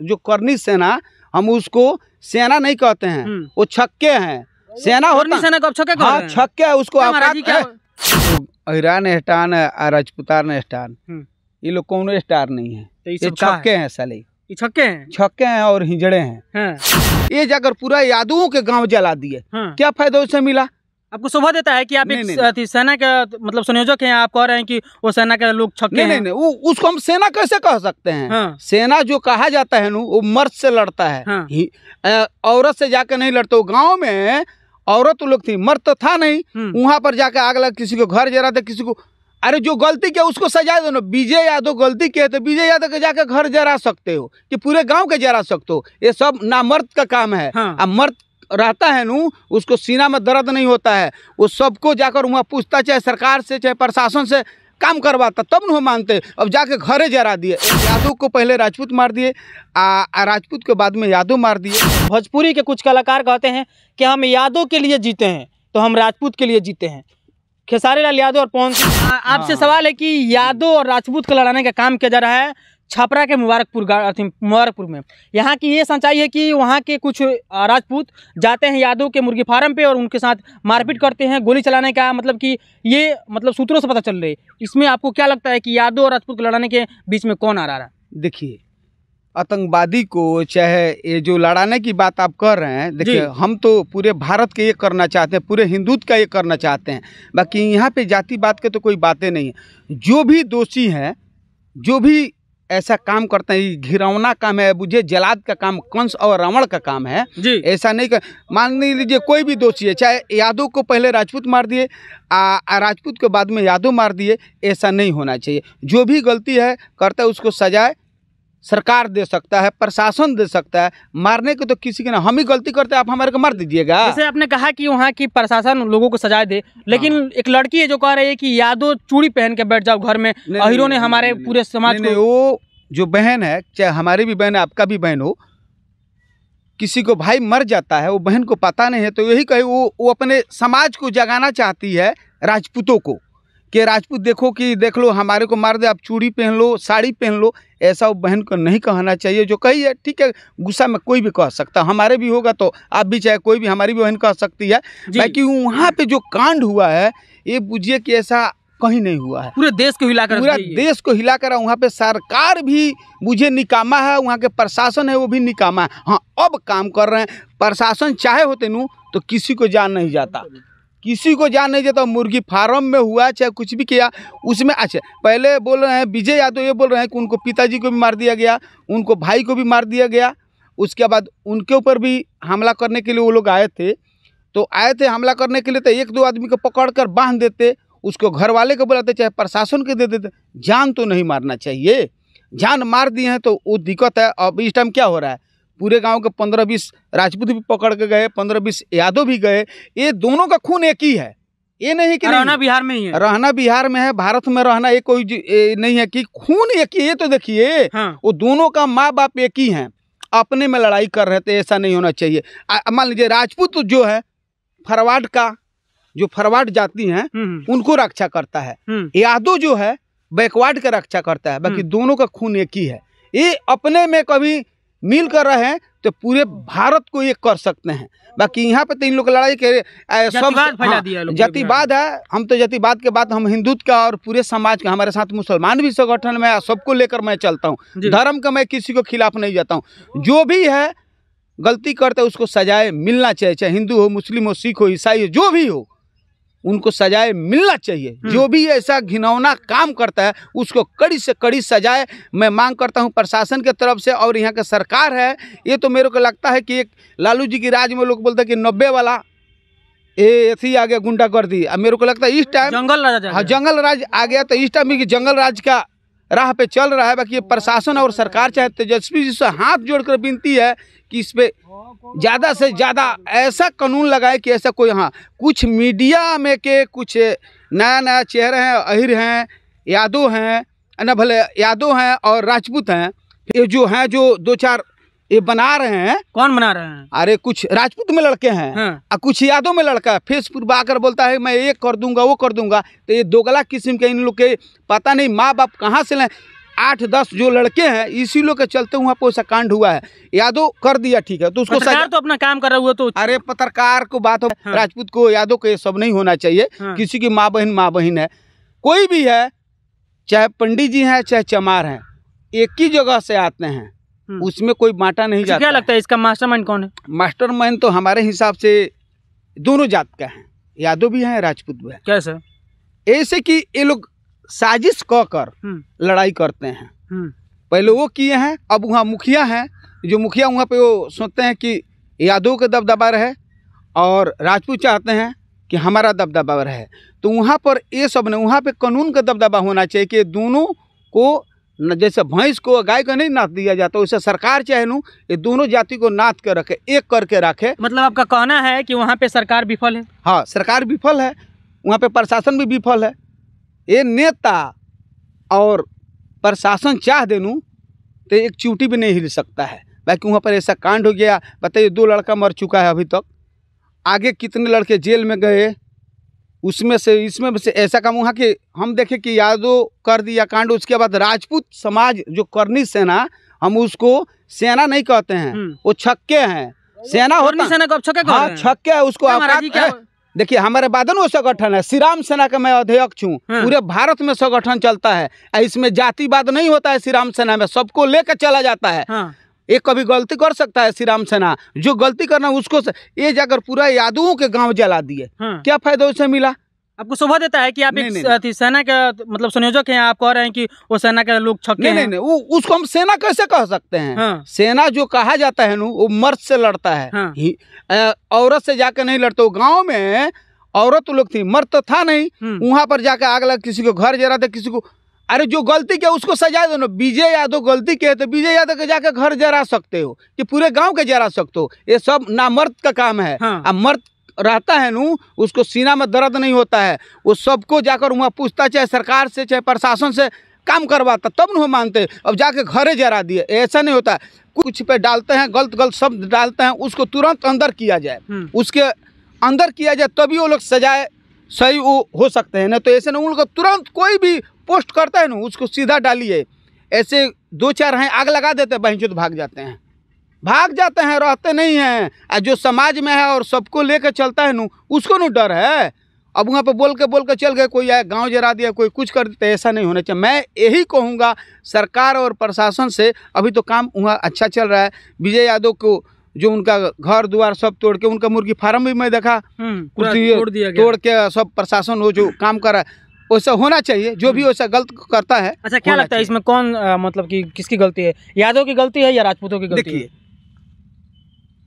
जो करनी सेना, हम उसको सेना नहीं कहते हैं, वो छक्के हैं। सेना होता सेना को छक्के कहते हैं। छक्के है उसको। ईरान स्टान राजपूतान स्टान, ये लोग कौन स्टार नहीं है, ये छक्के हैं साले, ये छक्के हैं, छक्के हैं और हिजड़े हैं। ये जाकर पूरा यादवों के गांव जला दिए। क्या फायदा उससे मिला? आपको शोभा देता है कि आप एक सेना का मतलब संयोजक हैं, आप कह रहे हैं कि वो सेना के लोग छक्के हैं? नहीं, उसको हम सेना कैसे कह सकते हैं? सेना जो कहा जाता है वो मर्द से लड़ता है, औरत से जाकर नहीं लड़ते। वो गाँव में औरत लोग थी, मर्द तो था नहीं। वहां पर जाकर आग लगा, किसी को घर जरा था, किसी को, अरे जो गलती किया उसको सजा दो ना। विजय यादव गलती किए तो विजय यादव के जाकर घर जरा सकते हो कि पूरे गांव के जरा सकते हो? ये सब ना मर्द का काम है। अब मर्द रहता है नू, उसको सीना में दर्द नहीं होता है, वो सबको जाकर वहाँ पूछता, चाहे सरकार से चाहे प्रशासन से काम करवाता, तब न मानते। अब जाके घरे जरा दिए। यादव को पहले राजपूत मार दिए, राजपूत के बाद में यादव मार दिए। भोजपुरी के कुछ कलाकार कहते हैं कि हम यादव के लिए जीते हैं तो हम राजपूत के लिए जीते हैं। खेसारी लाल यादव और पवन सिंह, आपसे सवाल है कि यादव और राजपूत को लड़ाने का काम किया जा रहा है छपरा के मुबारकपुर में। यहाँ की ये सच्चाई है कि वहाँ के कुछ राजपूत जाते हैं यादव के मुर्गी फार्म पे और उनके साथ मारपीट करते हैं, गोली चलाने का मतलब कि ये मतलब सूत्रों से पता चल रही है। इसमें आपको क्या लगता है कि यादव और राजपूत को लड़ाने के बीच में कौन आ रहा है? देखिए, आतंकवादी को चाहे ये जो लड़ाने की बात आप कर रहे हैं, देखिए हम तो पूरे भारत के ये करना चाहते हैं, पूरे हिंदुत्व का ये करना चाहते हैं। बाकी यहाँ पे जातिवाद के तो कोई बातें नहीं है। जो भी दोषी हैं, जो भी ऐसा काम करते हैं, घिरौना काम है, बुझे जलाद का काम कंस और रावण का काम है। ऐसा नहीं कर, मान लीजिए कोई भी दोषी है, चाहे यादव को पहले राजपूत मार दिए, राजपूत के बाद में यादव मार दिए, ऐसा नहीं होना चाहिए। जो भी गलती है करता है उसको सजाए सरकार दे सकता है, प्रशासन दे सकता है। मारने के तो किसी के ना, हम ही गलती करते हैं, आप हमारे को मार दीजिएगा। जैसे आपने कहा कि वहाँ की प्रशासन लोगों को सजा दे, लेकिन एक लड़की है जो कह रही है कि यादव चूड़ी पहन के बैठ जाओ घर में, अहीरों ने हमारे पूरे समाज को। वो जो बहन है, चाहे हमारी भी बहन है, आपका भी बहन हो, किसी को भाई मर जाता है, वो बहन को पता नहीं है, तो यही कहे वो अपने समाज को जगाना चाहती है राजपूतों को कि राजपूत देखो कि देख लो हमारे को मार दे, आप चूड़ी पहन लो, साड़ी पहन लो। ऐसा वो बहन को नहीं कहना चाहिए। जो कही है ठीक है, गुस्सा में कोई भी कह सकता, हमारे भी होगा तो आप भी, चाहे कोई भी हमारी भी बहन कह सकती है। बाकी वहाँ पे जो कांड हुआ है, ये बुझिए कि ऐसा कहीं नहीं हुआ है। पूरे देश को हिलाकर, पूरा देश को हिलाकर। वहाँ पे सरकार भी मुझे निकामा है, वहाँ के प्रशासन है वो भी निकामा है। हाँ, अब काम कर रहे हैं। प्रशासन चाहे होते नू तो किसी को जान नहीं जाता, किसी को जान नहीं जाता। मुर्गी फार्म में हुआ चाहे कुछ भी किया उसमें। अच्छा, पहले बोल रहे हैं विजय यादव ये बोल रहे हैं कि उनको पिताजी को भी मार दिया गया, उनको भाई को भी मार दिया गया। उसके बाद उनके ऊपर भी हमला करने के लिए वो लोग आए थे, तो आए थे हमला करने के लिए, तो एक दो आदमी को पकड़ कर बांध देते, उसको घर वाले को बुलाते, चाहे प्रशासन के दे देते। जान तो नहीं मारना चाहिए, जान मार दिए हैं तो वो दिक्कत है। अब इस टाइम क्या हो रहा है, पूरे गांव के 15-20 राजपूत भी पकड़ के गए, 15-20 यादव भी गए। ये दोनों का खून एक ही है, ये नहीं कि रहना बिहार में ही है, रहना बिहार में है, भारत में रहना ये कोई नहीं है कि खून एक ही। ये तो देखिए वो दोनों का माँ बाप एक ही हैं, अपने में लड़ाई कर रहे थे। ऐसा नहीं होना चाहिए। मान लीजिए राजपूत जो है फरवार्ड का, जो फरवार्ड जाति हैं उनको रक्षा करता है, यादव जो है बैकवर्ड का रक्षा करता है। बाकी दोनों का खून एक ही है। ये अपने में कभी मिल कर रहे हैं तो पूरे भारत को ये कर सकते हैं। बाकी यहाँ पे तो इन लोग लड़ाई के सब जातिवाद है। हम तो जातिवाद के बाद हम हिंदुत्व का और पूरे समाज का, हमारे साथ मुसलमान भी संगठन में, सबको लेकर मैं चलता हूँ। धर्म का मैं किसी को खिलाफ नहीं जाता हूँ। जो भी है गलती करते उसको सजाए मिलना चाहिए, चाहे हिंदू हो, मुस्लिम हो, सिख हो, ईसाई हो, जो भी हो, उनको सजाए मिलना चाहिए। जो भी ऐसा घिनौना काम करता है उसको कड़ी से कड़ी सजाए मैं मांग करता हूं प्रशासन के तरफ से। और यहाँ का सरकार है, ये तो मेरे को लगता है कि एक लालू जी की राज में लोग बोलते हैं कि 90 वाला ऐसी आ गया गुंडागर्दी। अब मेरे को लगता है इस टाइम जंगल राज आ गया, तो इस टाइम जंगल राज का राह पे चल रहा है। बाकी ये प्रशासन और सरकार चाहे तेजस्वी जी से हाथ जोड़कर विनती है कि इस पे ज़्यादा से ज़्यादा ऐसा कानून लगाए कि ऐसा कोई, हाँ कुछ मीडिया में के कुछ नया चेहरे हैं, अहिर हैं, यादव हैं, ना भले यादव हैं और राजपूत हैं, ये जो हैं जो 2-4 ये बना रहे हैं। कौन बना रहे हैं? अरे कुछ राजपूत में लड़के हैं और कुछ यादव में लड़का है। फेसबुक पर आकर बोलता है मैं ये कर दूंगा वो कर दूंगा। तो ये दोगला किस्म के इन लोग के पता नहीं माँ बाप कहाँ से लें। 8-10 जो लड़के हैं इसी लोग के चलते वहाँ पे ऐसा कांड हुआ है। यादव कर दिया ठीक है तो उसको सरकार तो अपना काम कर रहा हुआ तो अरे पत्रकार को बात हो राजपूत को यादव को ये सब नहीं होना चाहिए। किसी की माँ बहन है, कोई भी है, चाहे पंडित जी हैं चाहे चमार हैं, एक ही जगह से आते हैं, उसमें कोई बांटा नहीं जाता। क्या लगता है इसका मास्टरमाइंड कौन है? मास्टरमाइंड तो हमारे हिसाब से दोनों जात का है, यादव भी है राजपूत भी है। कैसे? ऐसे कि ये लोग साजिश क कर लड़ाई करते हैं। पहले वो किए हैं, अब वहाँ मुखिया हैं, जो मुखिया वहाँ पे वो सोचते हैं कि यादव का दबदबा रहे और राजपूत चाहते हैं कि हमारा दबदबा रहे। तो वहाँ पर ये सब ने, वहाँ पे कानून का दबदबा होना चाहिए कि दोनों को जैसे भैंस को गाय को नहीं नाथ दिया जाता वैसे सरकार चाहे नू ये दोनों जाति को नाथ के रखे, एक करके रखे। मतलब आपका कहना है कि वहाँ पे सरकार विफल है? हाँ, सरकार विफल है, वहाँ पे प्रशासन भी विफल है। ये नेता और प्रशासन चाह देनू तो एक चूटी भी नहीं हिल सकता है। बाकी वहाँ पर ऐसा कांड हो गया, बताइए 2 लड़का मर चुका है अभी तक, आगे कितने लड़के जेल में गए, उसमें से इसमें से ऐसा काम वहाँ के हम देखे कि यादव कर दिया कांड। उसके बाद राजपूत समाज जो करनी सेना, हम उसको सेना नहीं कहते हैं, वो छक्के हैं। सेना होता सेना को छक्के, हाँ छक्के है उसको। देखिए हमारे बादन वो संगठन है, श्री राम सेना का मैं अध्यक्ष हूँ। पूरे भारत में संगठन चलता है, इसमें जातिवाद नहीं होता है। श्री राम सेना में सबको लेकर चला जाता है। एक कभी गलती कर सकता है श्री राम सेना, जो गलती करना उसको ये जाकर पूरा यादवों के गांव जला दिए। क्या फायदा उसे मिला? आपको शोभा देता है कि आप एक सेना का मतलब संयोजक हैं, आप कह रहे हैं कि वो सेना के लोग छक्के हैं? नहीं, उसको हम सेना कैसे कह सकते हैं? सेना जो कहा जाता है वो मर्द से लड़ता है, औरत से जाकर नहीं लड़ता। गाँव में औरत लोग थी, मर्द तो था नहीं। वहां पर जाकर आग लगा, किसी को घर जरा दे, किसी को, अरे जो गलती किया उसको सजा दो ना। विजय यादव गलती किए तो विजय यादव के जाकर घर जरा सकते हो कि पूरे गांव के जरा सकते हो। ये सब ना मर्द का काम है। अब मर्द रहता है नू, उसको सीना में दर्द नहीं होता है, वो सबको जाकर वहाँ पूछता, चाहे सरकार से चाहे प्रशासन से काम करवाता, तब न मानते। अब जाके घरे जरा दिए, ऐसा नहीं होता। कुछ पे डालते हैं, गलत शब्द डालते हैं, उसको तुरंत अंदर किया जाए, उसके अंदर किया जाए तभी वो लोग सजाए सही वो हो सकते हैं। ना तो ऐसे ना उन लोग तुरंत कोई भी पोस्ट करता है ना उसको सीधा डालिए। ऐसे 2-4 हैं आग लगा देते हैं, बहनचोद भाग जाते हैं, रहते नहीं हैं। जो समाज में है और सबको लेकर चलता है नू, उसको नू डर है। अब वहाँ पे बोल के चल गए, कोई आए गांव जरा दिया, कोई कुछ कर देते, ऐसा नहीं होना चाहिए। मैं यही कहूँगा सरकार और प्रशासन से, अभी तो काम वहाँ अच्छा चल रहा है। विजय यादव को जो उनका घर द्वार सब तोड़ के, उनका मुर्गी फार्म भी मैं देखा तोड़ के सब प्रशासन वो जो काम कर रहा है वैसा होना चाहिए। जो भी वैसा गलत करता है। अच्छा, क्या लगता है इसमें कौन मतलब कि किसकी गलती है? यादव की गलती है या राजपूतों की गलती है?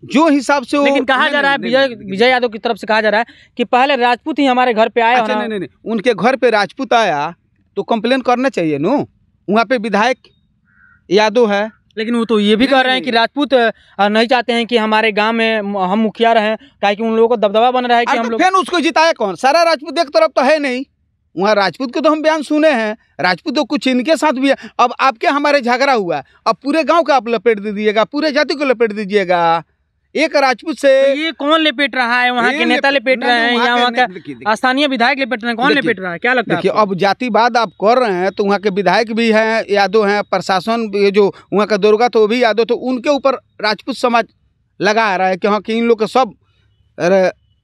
जो हिसाब से लेकिन कहा जा रहा है, विजय यादव की तरफ से कहा जा रहा है कि पहले राजपूत ही हमारे घर पे आया। अच्छा, नहीं, उनके घर पे राजपूत आया तो कंप्लेन करना चाहिए नो। वहाँ पे विधायक यादव है, लेकिन वो तो ये भी कह रहे हैं कि राजपूत नहीं चाहते हैं कि हमारे गांव में हम मुखिया रहें, ताकि उन लोगों को दबदबा बन रहा है कि हम लोग। फिर उसको जिताया कौन? सारा राजपूत एक तरफ तो है नहीं, वहाँ राजपूत के तो हम बयान सुने हैं, राजपूत तो कुछ इनके साथ भी है। अब आपके हमारे झगड़ा हुआ, अब पूरे गांव का आप लपेट दीजिएगा, पूरे जाति को लपेट दीजिएगा एक राजपूत से। तो ये कौन लपेट रहा है? वहाँ के नेता लपेट रहे हैं या वहाँ का स्थानीय विधायक लपेट रहे हैं? कौन लपेट रहा है? क्या लगता है? देखिए, अब जातिवाद आप कर रहे हैं तो वहाँ के विधायक भी हैं यादव हैं, प्रशासन जो वहाँ का दुर्गा तो वो भी यादव, तो उनके ऊपर राजपूत समाज लगा रहा है कि हाँ कि इन लोग का सब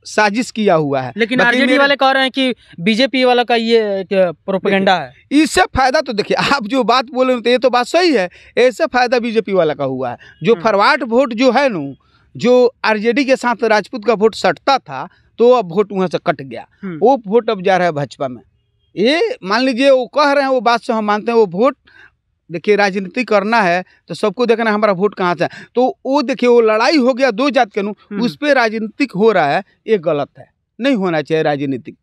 साजिश किया हुआ है। लेकिन आरजेडी वाले कह रहे हैं कि बीजेपी वाला का ये प्रोपेगेंडा है। इससे फायदा तो देखिए, आप जो बात बोले तो ये तो बात सही है, ऐसे फायदा बीजेपी वाला का हुआ है। जो फॉरवर्ड वोट जो है नू, जो आरजेडी के साथ राजपूत का वोट सटता था, तो अब वोट वहाँ से कट गया, वो वोट अब जा रहा है भाजपा में। ये मान लीजिए वो कह रहे हैं, वो बात से हम मानते हैं। वो वोट देखिए, राजनीति करना है तो सबको देखना हमारा वोट कहाँ से है। तो वो देखिए, वो लड़ाई हो गया 2 जात के नू, उस पर राजनीतिक हो रहा है, ये गलत है, नहीं होना चाहिए राजनीतिक।